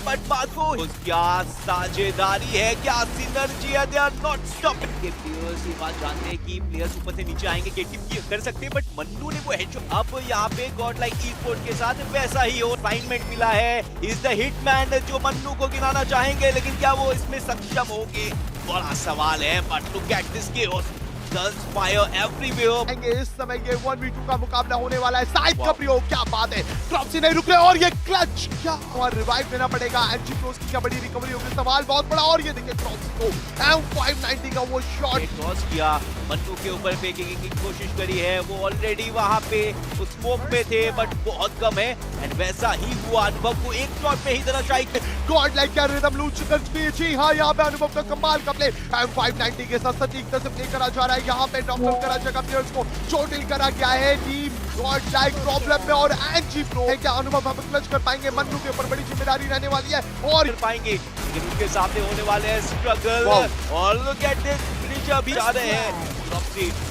But Marco क्या साझेदारी है, क्या सिनर्जी है, दे आर नॉट स्टॉपिंग। के प्लेयर्स ये बात जानते हैं कि प्लेयर्स ऊपर से नीचे आएंगे, गेटकीप कर सकते हैं, बट मन्नू ने वो हेडशॉट। अब यहाँ पे गॉड लाइक ई-स्पोर्ट्स के साथ वैसा ही हो असाइनमेंट मिला है, इज द हिटमैन जो मन्नू को गिराना चाहेंगे, लेकिन क्या वो इसमें सक्षम होंगे, बड़ा सवाल है। But look at this chaos, guns fire everywhere। इस समय ये 1v2 का मुकाबला होने वाला है, साइड का प्रयोग, क्या बात है, ड्रॉपसी नहीं रुक रहे और ये क्लच क्या, और रिवाइव लेना पड़ेगा। एनजी प्रोस की क्या बड़ी रिकवरी होगी, सवाल बहुत बड़ा। और ये देखिए ड्रॉपसी को M590 का वो शॉट क्रॉस किया, मन्नू के ऊपर फेंकने की कोशिश करी है, वो ऑलरेडी वहां पे उस स्मोक में थे, बट बहुत कम है। एंड वैसा ही हुआ, अनुभव को एक शॉट पे ही धराशायी। गॉड लाइक का रिदम लूट चुका स्पीच। हाँ, यहाँ पे अनुभव का कमाल का प्ले, M590 के साथ सटीकता से प्ले करा जा रहा है। यहाँ पे नॉकआउट करा जगह प्लेयर्स को चोटिल करा गया है टीम गॉड लाइक प्रॉब्लम में। और एनजी प्रो है, क्या अनुभव हम क्लच कर पाएंगे? मन्नू के ऊपर बड़ी जिम्मेदारी रहने वाली है और कर पाएंगे, लेकिन उसके सामने होने वाले हैं स्ट्रगल। और लुक एट दिस, नीचे भी जा रहे हैं,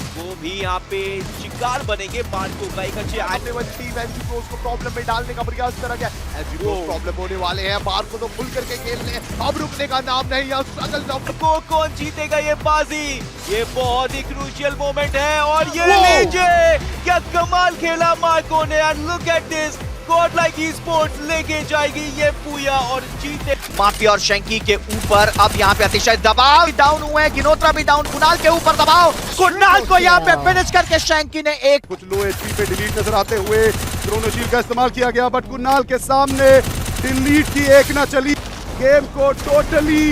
वो भी यहाँ पे शिकार बनेंगे। मार्को का एक अच्छे आने वाली टीम एनजी प्रो को प्रॉब्लम में डालने का प्रयास करा गया। एनजी प्रो प्रॉब्लम होने वाले हैं, मार्को तो खुल करके खेल रहे हैं, अब रुकने का नाम नहीं है। स्ट्रगल को कौन जीतेगा ये बाजी, ये बहुत ही क्रूशियल मोमेंट है। और ये लीजिए, क्या कमाल खेला मार्को ने। And look at this, God like esports लेके जाएगी ये पूया और जीते। माफिया और शैंकी के ऊपर अब यहाँ पे अतिशय दबाव, डाउन हुए हैं, गिनोत्रा भी डाउन, कुणाल के ऊपर दबाव, कुणाल को यहाँ पे फिनिश करके शैंकी ने एक कुछ लो एचपी पे डिलीट नजर आते हुए क्रोनोशील का इस्तेमाल किया गया, बट कुणाल के सामने डिलीट की एक ना चली। गेम को टोटली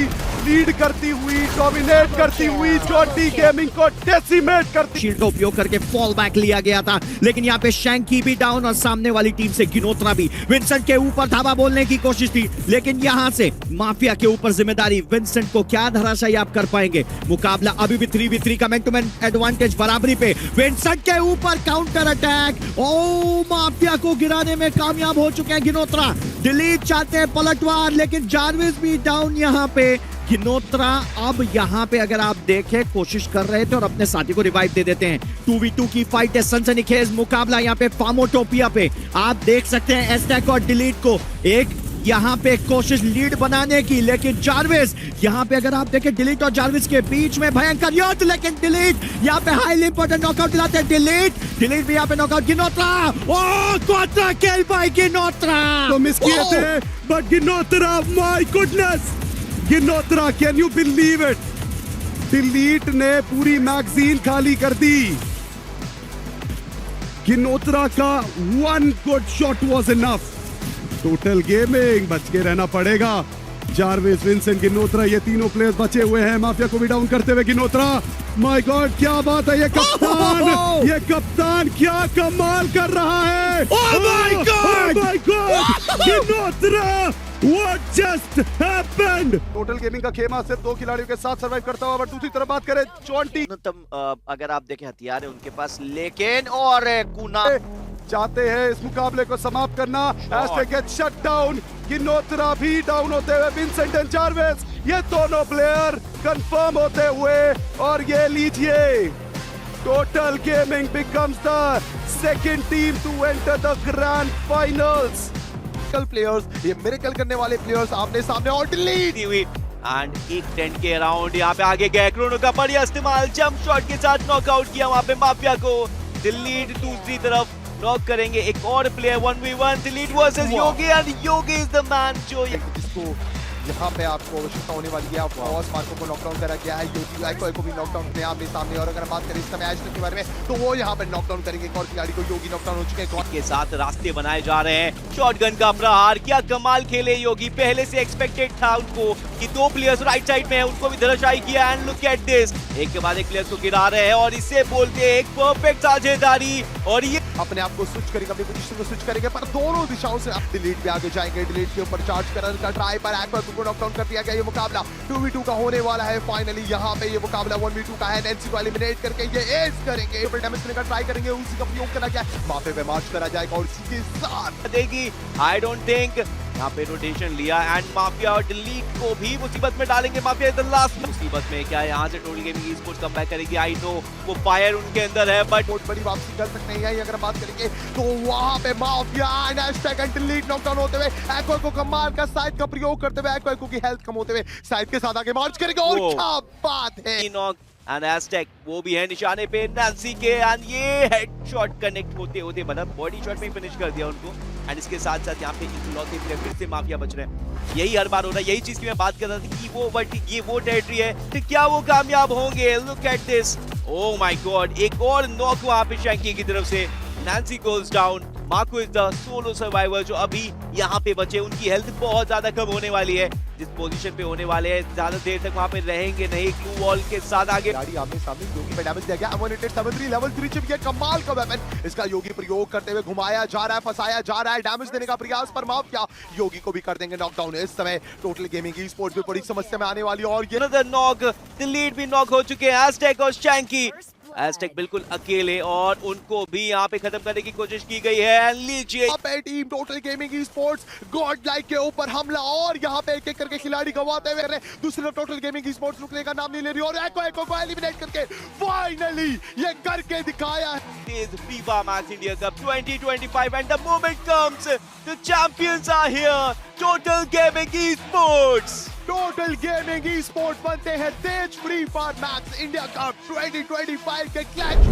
लीड करती हुई, डोमिनेट करती हुई, जोटी गेमिंग को डेसिमेट करती। शील्ड का उपयोग करके फॉल बैक लिया गया था, लेकिन यहाँ पे शैंकी भी डाउन और सामने वाली टीम से गिनोत्रा भी। विंसेंट के ऊपर धावा बोलने की कोशिश थी, लेकिन यहाँ से माफिया के ऊपर जिम्मेदारी। विंसेंट को क्या धराशायी आप कर पाएंगे? मुकाबला अभी भी 3v3 का मैन टू मैन एडवांटेज बराबरी पे। विंसेंट के ऊपर काउंटर अटैक, ओ माफिया को गिराने में कामयाब हो चुके हैं गिनोत्रा। डिलीट चाहते हैं पलटवार, लेकिन जारविस भी डाउन यहाँ पे। गिनोत्रा अब यहाँ पे अगर आप देखें कोशिश कर रहे थे और अपने साथी को रिवाइव दे देते हैं। 2v2 की फाइट है, सनसनीखेज मुकाबला यहाँ पे फार्मोटोपिया पे। आप देख सकते हैं एस्टैक और डिलीट को, एक यहाँ पे कोशिश लीड बनाने की, लेकिन जारविस यहाँ पे अगर आप देखें डिलीट और जारविस के बीच में भयंकर युद्ध, लेकिन डिलीट यहाँ पे हाईली इंपॉर्टेंट नॉकआउट दिलाते हैं। डिलीट भी यहाँ पे नॉकआउट। गिनोत्रा, ओ क्वाड्रा किल बाय गिनोत्रा। तो मिस किए थे, बट गिनोत्रा, माय गुडनेस, गिनोत्रा, can you believe it? Delete ने पूरी मैगजीन खाली कर दी। गिनोत्रा का one good shot was enough. Total Gaming, बच के रहना पड़ेगा। जारविस, विंसेंट, गिनोत्रा, ये तीनों प्लेयर्स बचे हुए हैं। माफिया को भी डाउन करते हुए गिनोत्रा, माय गॉड क्या बात है, ये कप्तान क्या कमाल कर रहा है। Oh my God! Oh my God! गिनोत्रा, what just happened? Total gaming का खेमा सिर्फ 2 खिलाड़ियों के साथ सर्वाइव करता हुआ। बट दूसरी तरफ बात करें, चोंटी अगर आप देखें हथियार है उनके पास, लेकिन और कुणाल चाहते हैं इस मुकाबले को समाप्त करना। एस्टे गेट शट डाउन, गिनोत्रा भी डाउन होते हुए, विंसेंट एंड जारविस, ये दोनों प्लेयर कंफर्म होते हुए। और ये लीजिए, Total Gaming becomes the second team to enter the grand finals. Players, ये मिरेकल करने वाले प्लेयर्स आमने सामने और डिलीट हुई। एंड एक 10 के अराउंड यहाँ पे आगे गए, क्रोनो का बढ़िया इस्तेमाल, जंप शॉट के साथ नॉकआउट किया वहाँ पे माफिया को। डिलीट दूसरी तरफ नॉक करेंगे एक और player, 1v1 delete versus Yogi, and Yogi is the man जो जिसको यहाँ पे आपको आवश्यकता होने वाली है। ऑफ मार्को को नॉकडाउन करा गया है, योगी लाइको को भी नॉकडाउन किया आमने सामने। और अगर हम बात करें इस समय एस्टे के बारे में, तो वो यहाँ पे नॉकडाउन करेंगे एक और खिलाड़ी को। योगी नॉकडाउन हो चुके हैं, के साथ रास्ते बनाए जा रहे हैं। शॉटगन का प्रहार, क्या कमाल खेले योगी, पहले से एक्सपेक्टेड था उनको कि 2 प्लेयर्स राइट साइड में है, उनको भी धराशायी किया। एंड लुक एट दिस, एक के बाद एक प्लेयर को गिरा रहे हैं, और इसे बोलते हैं एक परफेक्ट साझेदारी। और ये अपने आप को स्विच करेंगे, अपनी पोजीशन को स्विच करेंगे, पर दोनों दिशाओं से आप डिलीट पे आगे जाएंगे। डिलीट के ऊपर चार्ज करने का ट्राई, पर एक्वर को नॉकडाउन कर दिया गया। ये मुकाबला 2v2 का होने वाला है। फाइनली यहाँ पे ये मुकाबला 1v2 का है। नैन्सी को एलिमिनेट करके ये एज करेंगे, फिर डैमेज करने का ट्राई करेंगे, उसी का प्रयोग करा गया। माफे पे मार्च करा जाएगा और इसी के साथ देगी। आई डोंट थिंक यहाँ पे रोटेशन लिया एंड माफिया और डिलीट को भी मुसीबत में डालेंगे। माफिया द लास्ट मुसीबत में क्या है, यहाँ से टोटल गेमिंग ई-स्पोर्ट्स कमबैक करेगी। आई नो वो फायर उनके अंदर है बट बहुत बड़ी वापसी कर सकते हैं यही अगर बात करेंगे तो वहां पे mafia and hashtag and delete knockdown होते हुए एको को कमाल का साइड का प्रयोग करते हुए एको की हेल्थ कम होते हुए साइड के साथ आगे मार्च करेगा और वो। क्या बात है। नॉक एंड हैशटैग वो भी है निशाने पे नैन्सी के एंड ये हेडशॉट कनेक्ट होते होते मतलब बॉडी शॉट में फिनिश कर दिया उनको। एंड इसके साथ साथ यहाँ पे इकलौते प्लेयर फिर से माफिया बच रहे हैं। यही हर बार हो रहा है, यही चीज की मैं बात कर रहा था कि वो बट ये वो टेरिटरी है तो क्या वो कामयाब होंगे। Look at this, oh my God, एक और नॉक वहां पे शैंकी की तरफ से। Nancy goals down, Marco is the solo survivor जो अभी यहाँ पे बचे। उनकी हेल्थ बहुत ज्यादा कम होने वाली है, जिस पोजीशन पे होने वाले हैं ज्यादा देर तक वहाँ पे रहेंगे नहीं। ग्लू वॉल के साथ आगे गाड़ी आमने सामने योगी पे डैमेज दिया गया। अमोनेटेड 73 लेवल 3 चिप, ये कमाल का वेपन इसका योगी प्रयोग करते हुए घुमाया जा रहा है, फंसाया जा रहा है, डैमेज देने का प्रयास पर माफिया योगी को भी कर देंगे नॉकडाउन। इस समय टोटल गेमिंग ई स्पोर्ट्स भी बड़ी समस्या में आने वाली है और ये another knock, डिलीट भी नॉक हो चुके हैं। एस्टेक और शैंकी, एस्टेक बिल्कुल अकेले और उनको भी यहाँ पे खत्म करने की कोशिश की गई है। लीजिए team total Gaming e sports God like के ऊपर हमला और यहाँ पे एक एक करके खिलाड़ी गवाते हुए रहे। दूसरी तरफ टोटल गेमिंग ई स्पोर्ट्स रुकने का नाम नहीं ले रही और एको को एलिमिनेट करके फाइनली ये करके दिखाया है। is FIFA Max India Cup 2025 and the moment comes, the champions are here, Total Gaming Esports. Total Gaming esports बनते हैं तेज Free Fire Max India Cup 2025 के क्लैश